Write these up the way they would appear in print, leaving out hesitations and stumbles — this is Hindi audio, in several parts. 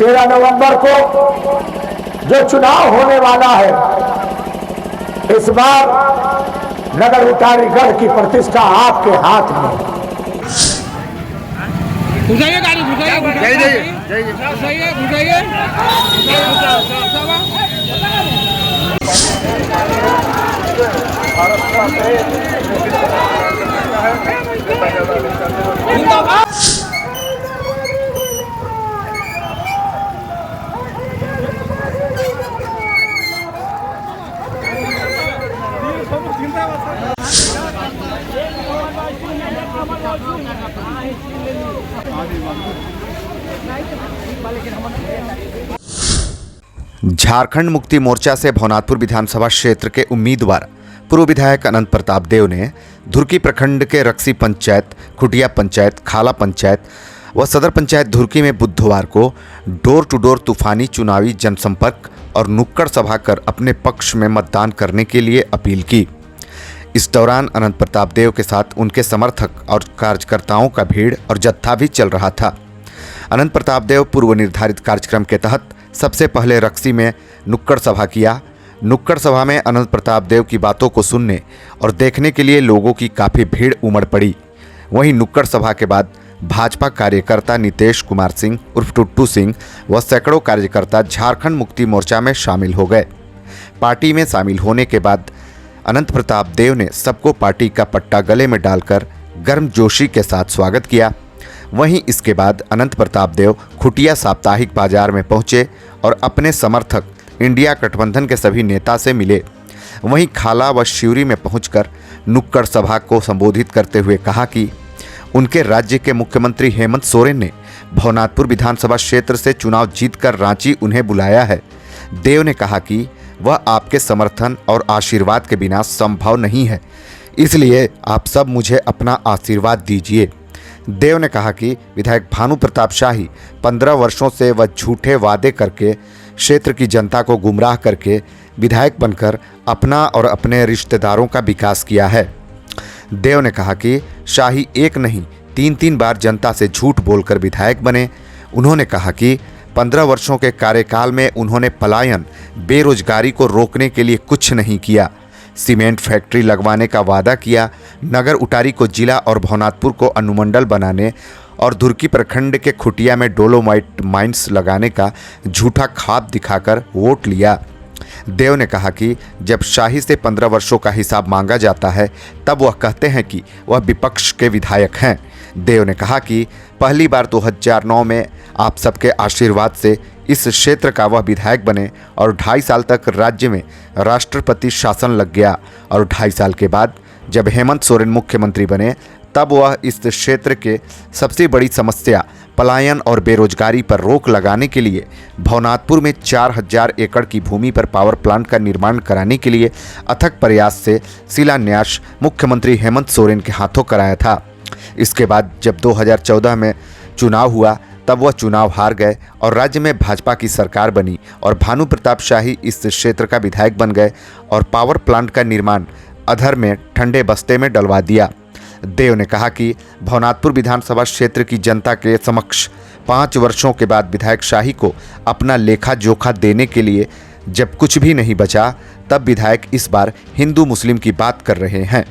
13 नवंबर को जो चुनाव होने वाला है, इस बार नगर उटारीगढ़ की प्रतिष्ठा आपके हाथ में। घुसाइए गाड़ी, झारखंड मुक्ति मोर्चा से भवनाथपुर विधानसभा क्षेत्र के उम्मीदवार पूर्व विधायक अनंत प्रताप देव ने धुर्की प्रखंड के रक्सी पंचायत, खुटिया पंचायत, खाला पंचायत व सदर पंचायत धुर्की में बुधवार को डोर टू डोर तूफानी चुनावी जनसंपर्क और नुक्कड़ सभा कर अपने पक्ष में मतदान करने के लिए अपील की। इस दौरान अनंत प्रताप देव के साथ उनके समर्थक और कार्यकर्ताओं का भीड़ और जत्था भी चल रहा था। अनंत प्रताप देव पूर्व निर्धारित कार्यक्रम के तहत सबसे पहले रक्सी में नुक्कड़ सभा किया। नुक्कड़ सभा में अनंत प्रताप देव की बातों को सुनने और देखने के लिए लोगों की काफ़ी भीड़ उमड़ पड़ी। वहीं नुक्कड़ सभा के बाद भाजपा कार्यकर्ता नितेश कुमार सिंह उर्फ टुट्टू सिंह व सैकड़ों कार्यकर्ता झारखंड मुक्ति मोर्चा में शामिल हो गए। पार्टी में शामिल होने के बाद अनंत प्रताप देव ने सबको पार्टी का पट्टा गले में डालकर गर्मजोशी के साथ स्वागत किया। वहीं इसके बाद अनंत प्रताप देव खुटिया साप्ताहिक बाजार में पहुंचे और अपने समर्थक इंडिया गठबंधन के सभी नेता से मिले। वहीं खाला व शिवरी में पहुंचकर नुक्कड़ सभा को संबोधित करते हुए कहा कि उनके राज्य के मुख्यमंत्री हेमंत सोरेन ने भवनाथपुर विधानसभा क्षेत्र से चुनाव जीतकर रांची उन्हें बुलाया है। देव ने कहा कि वह आपके समर्थन और आशीर्वाद के बिना संभव नहीं है, इसलिए आप सब मुझे अपना आशीर्वाद दीजिए। देव ने कहा कि विधायक भानु प्रताप शाही 15 वर्षों से वह झूठे वादे करके क्षेत्र की जनता को गुमराह करके विधायक बनकर अपना और अपने रिश्तेदारों का विकास किया है। देव ने कहा कि शाही एक नहीं 3 बार जनता से झूठ बोलकर विधायक बने। उन्होंने कहा कि 15 वर्षों के कार्यकाल में उन्होंने पलायन, बेरोजगारी को रोकने के लिए कुछ नहीं किया। सीमेंट फैक्ट्री लगवाने का वादा किया, नगर उटारी को जिला और भवनाथपुर को अनुमंडल बनाने और धुर्की प्रखंड के खुटिया में डोलोमाइट माइंस लगाने का झूठा ख्वाब दिखाकर वोट लिया। देव ने कहा कि जब शाही से 15 वर्षों का हिसाब मांगा जाता है तब वह कहते हैं कि वह विपक्ष के विधायक हैं। देव ने कहा कि पहली बार 2009 में आप सबके आशीर्वाद से इस क्षेत्र का वह विधायक बने और 2.5 साल तक राज्य में राष्ट्रपति शासन लग गया और 2.5 साल के बाद जब हेमंत सोरेन मुख्यमंत्री बने तब वह इस क्षेत्र के सबसे बड़ी समस्या पलायन और बेरोजगारी पर रोक लगाने के लिए भवनाथपुर में 4000 एकड़ की भूमि पर पावर प्लांट का निर्माण कराने के लिए अथक प्रयास से शिलान्यास मुख्यमंत्री हेमंत सोरेन के हाथों कराया था। इसके बाद जब 2014 में चुनाव हुआ तब वह चुनाव हार गए और राज्य में भाजपा की सरकार बनी और भानु प्रताप शाही इस क्षेत्र का विधायक बन गए और पावर प्लांट का निर्माण अधर में ठंडे बस्ते में डलवा दिया। देव ने कहा कि भवनाथपुर विधानसभा क्षेत्र की जनता के समक्ष 5 वर्षों के बाद विधायक शाही को अपना लेखा जोखा देने के लिए जब कुछ भी नहीं बचा तब विधायक इस बार हिंदू मुस्लिम की बात कर रहे हैं।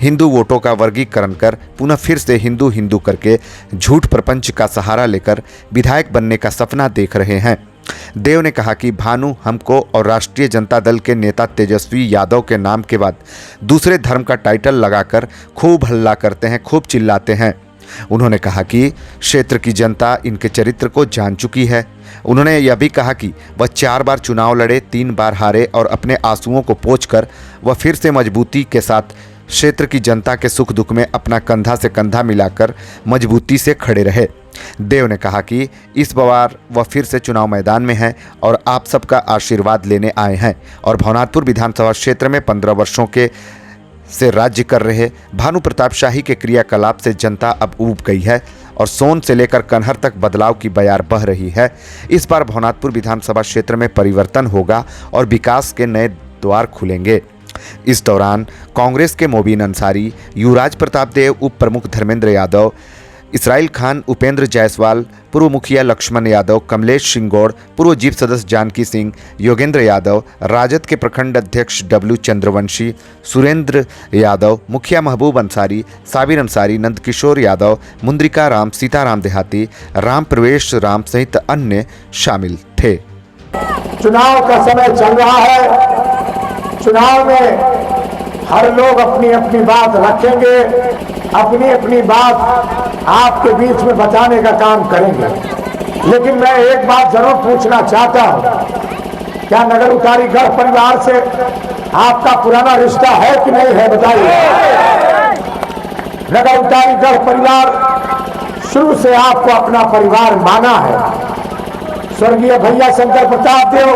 हिंदू वोटों का वर्गीकरण कर पुनः फिर से हिंदू हिंदू करके झूठ प्रपंच का सहारा लेकर विधायक बनने का सपना देख रहे हैं। देव ने कहा कि भानु हमको और राष्ट्रीय जनता दल के नेता तेजस्वी यादव के नाम के बाद दूसरे धर्म का टाइटल लगाकर खूब हल्ला करते हैं, खूब चिल्लाते हैं। उन्होंने कहा कि क्षेत्र की जनता इनके चरित्र को जान चुकी है। उन्होंने यह भी कहा कि वह 4 बार चुनाव लड़े, 3 बार हारे और अपने आंसुओं को पोंछकर वह फिर से मजबूती के साथ क्षेत्र की जनता के सुख दुख में अपना कंधा से कंधा मिलाकर मजबूती से खड़े रहे। देव ने कहा कि इस बार वह फिर से चुनाव मैदान में है और आप सबका आशीर्वाद लेने आए हैं और भवनाथपुर विधानसभा क्षेत्र में 15 वर्षों के से राज्य कर रहे भानु प्रताप शाही के क्रियाकलाप से जनता अब ऊब गई है और सोन से लेकर कन्हर तक बदलाव की बयार बह रही है। इस बार भवनाथपुर विधानसभा क्षेत्र में परिवर्तन होगा और विकास के नए द्वार खुलेंगे। इस दौरान कांग्रेस के मोबीन अंसारी, युवराज प्रताप देव, उप प्रमुख धर्मेंद्र यादव, इसराइल खान, उपेंद्र जायसवाल, पूर्व मुखिया लक्ष्मण यादव, कमलेश सिंह गौड़, पूर्व जीप सदस्य जानकी सिंह, योगेंद्र यादव, राजद के प्रखंड अध्यक्ष डब्ल्यू चंद्रवंशी, सुरेंद्र यादव, मुखिया महबूब अंसारी, साबिर अंसारी, नंदकिशोर यादव, मुंद्रिका राम, सीताराम देहाती, राम प्रवेश राम सहित अन्य शामिल थे। चुनाव का समय चल रहा है। चुनाव में हर लोग अपनी अपनी बात रखेंगे, अपनी अपनी बात आपके बीच में बताने का काम करेंगे। लेकिन मैं एक बात जरूर पूछना चाहता हूं, क्या नगर उतारी गढ़ परिवार से आपका पुराना रिश्ता है कि नहीं है, बताइए। नगर उतारी गढ़ परिवार शुरू से आपको अपना परिवार माना है। स्वर्गीय भैया शंकर प्रताप देव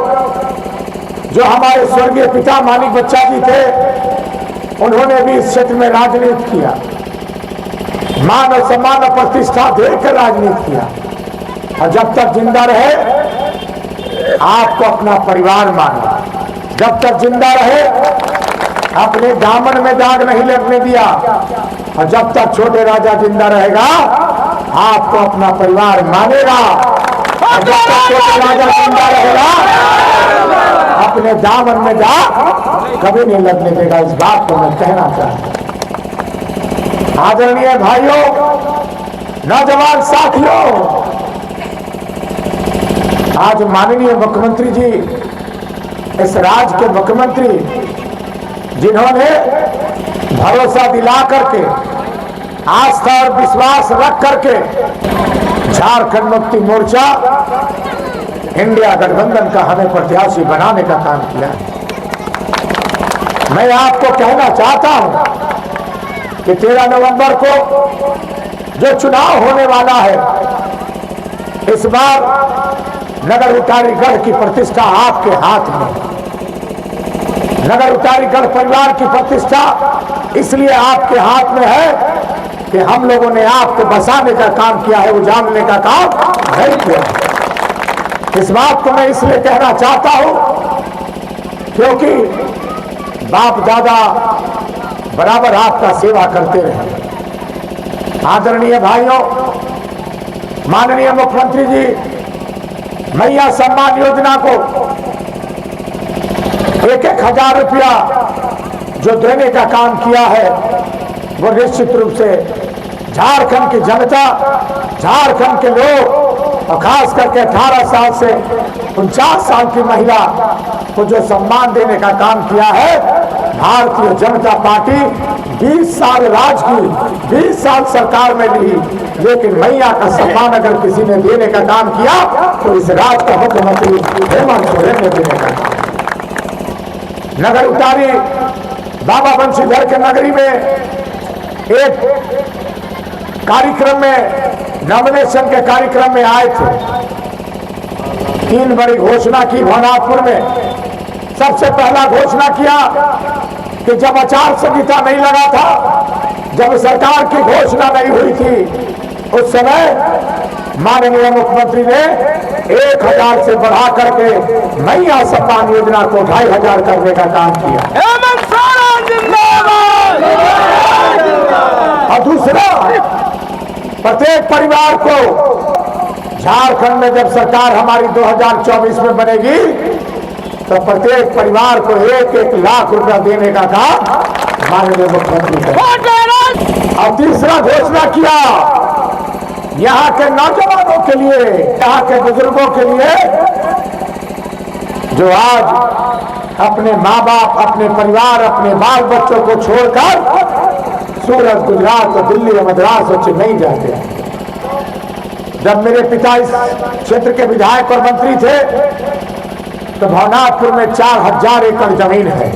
जो हमारे स्वर्गीय पिता मानिक बच्चा जी थे, उन्होंने भी इस क्षेत्र में राजनीति किया, मान और सम्मान और प्रतिष्ठा देकर राजनीति किया, और जब तक जिंदा रहे आपको अपना परिवार माना। जब तक जिंदा रहे अपने दामन में दाग नहीं लगने दिया, और जब तक छोटे राजा जिंदा रहेगा आपको अपना परिवार मानेगा, और जब तक छोटे राजा जिंदा रहेगा अपने दामन में दाग कभी नहीं लगने देगा। इस बात को मैं कहना चाहता हूं। आदरणीय भाइयों, नौजवान साथियों, आज माननीय मुख्यमंत्री जी, इस राज्य के मुख्यमंत्री जिन्होंने भरोसा दिला करके, आस्था और विश्वास रख करके झारखंड मुक्ति मोर्चा इंडिया गठबंधन का हमें प्रत्याशी बनाने का काम किया। मैं आपको कहना चाहता हूं कि 13 नवंबर को जो चुनाव होने वाला है, इस बार नगर उतारी गढ़ की प्रतिष्ठा आपके हाथ में। नगर उतारी गढ़ परिवार की प्रतिष्ठा इसलिए आपके हाथ में है कि हम लोगों ने आपको बसाने का काम किया है, उजाड़ने का काम नहीं किया। इस बात को मैं इसलिए कहना चाहता हूं क्योंकि बाप दादा बराबर आपका सेवा करते रहे। आदरणीय भाइयों, माननीय मुख्यमंत्री जी मैया सम्मान योजना को 1,000 रुपया जो देने का काम किया है, वो निश्चित रूप से झारखंड की जनता, झारखंड के लोग, और खास करके 18 साल से 49 साल की महिला को जो सम्मान देने का काम किया है, भारतीय जनता पार्टी 20 साल राज की, 20 साल सरकार में रही, लेकिन मैया का सम्मान अगर किसी ने देने का काम किया तो इस राज्य का मुख्यमंत्री हेमंत सोरेन ने देने का काम। नगर उतारी बाबा बंशीधर के नगरी में एक कार्यक्रम में, नॉमिनेशन के कार्यक्रम में आए थे। 3 बड़ी घोषणा की भवनाथपुर में। सबसे पहला घोषणा किया कि जब आचार संहिता नहीं लगा था, जब सरकार की घोषणा नहीं हुई थी, उस समय माननीय मुख्यमंत्री ने 1,000 से बढ़ा करके मैया सम्मान योजना को 2,500 करने का काम किया। और दूसरा, प्रत्येक परिवार को झारखंड में जब सरकार हमारी 2024 में बनेगी तो प्रत्येक परिवार को 1-1 लाख रुपया देने का काम माननीय मुख्यमंत्री ने। और तीसरा घोषणा किया यहाँ के नौजवानों के लिए, यहाँ के बुजुर्गों के लिए जो आज अपने माँ बाप, अपने परिवार, अपने बाल बच्चों को छोड़कर सूरत, गुजरात, दिल्ली, मद्रास और चेन्नई जाते हैं। जब मेरे पिता इस क्षेत्र के विधायक और मंत्री थे तो भवनाथपुर में 4,000 एकड़ जमीन है।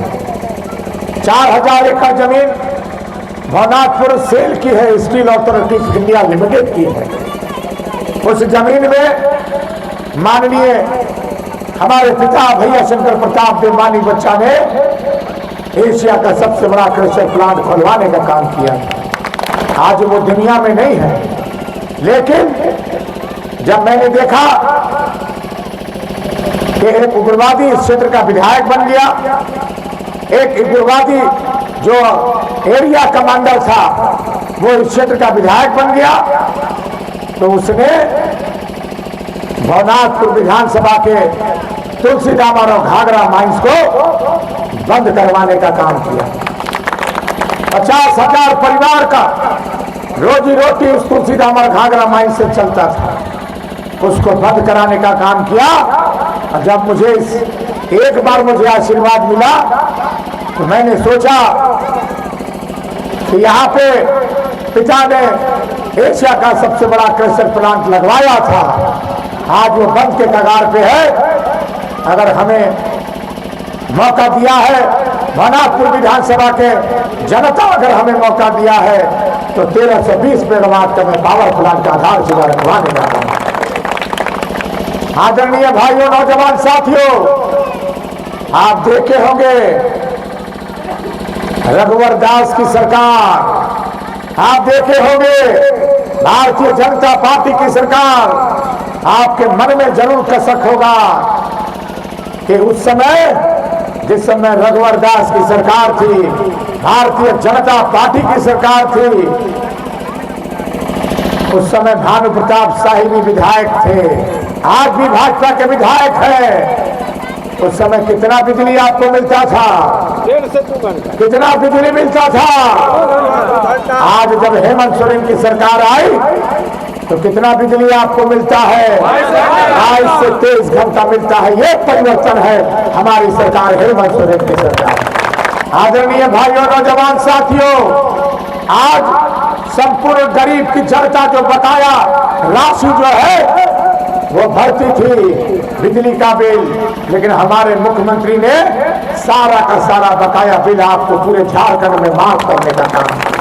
4,000 एकड़ जमीन भवनाथपुर सेल की है, steel authority of India limited की है। उस जमीन में माननीय हमारे पिता भैया शंकर प्रताप देव मानिक बच्चा ने एशिया का सबसे बड़ा क्रशर प्लांट खुलवाने का काम किया। आज वो दुनिया में नहीं है, लेकिन जब मैंने देखा कि एक उग्रवादी इस क्षेत्र का विधायक बन गया, एक उग्रवादी जो एरिया कमांडर था वो इस क्षेत्र का विधायक बन गया, तो उसने भवनाथपुर विधानसभा के तुलसीदामन और घाघरा माइंस को बंद करवाने का काम किया। 50,000 परिवार का रोजी रोटी उस तुलसीदामन घाघरा माइंस से चलता था, उसको बंद कराने का काम किया। और जब मुझे एक बार मुझे आशीर्वाद मिला तो मैंने सोचा कि यहाँ पे पिता ने एशिया का सबसे बड़ा क्रशर प्लांट लगवाया था, आज वो बंद के कगार पे है। अगर हमें मौका दिया है, भवनाथपुर विधानसभा के जनता अगर हमें मौका दिया है तो 1320 मेगावाट का मैं पावर प्लांट का आधारशिला रखवाने जा रहा हूं। आदरणीय भाइयों, नौजवान साथियों, आप देखे होंगे रघुवर दास की सरकार, आप देखे होंगे भारतीय जनता पार्टी की सरकार, आपके मन में जरूर कसक होगा कि उस समय जिस समय रघुवर दास की सरकार थी, भारतीय जनता पार्टी की सरकार थी, उस समय भानु प्रताप शाही भी विधायक थे, आज भी भाजपा के विधायक है। उस समय कितना बिजली आपको मिलता था? 1.5 से 2 घंटा। कितना बिजली मिलता था? आज जब हेमंत सोरेन की सरकार आई तो कितना बिजली आपको मिलता है? 22 से 23 घंटा मिलता है। ये परिवर्तन है हमारी सरकार, हेमंत सोरेन की सरकार। आदरणीय भाइयों, नौजवान साथियों, आज संपूर्ण गरीब की जनता जो बकाया राशि जो है वो भरती थी बिजली का बिल, लेकिन हमारे मुख्यमंत्री ने सारा का सारा बकाया बिल आपको पूरे झारखंड में माफ करने का काम किया।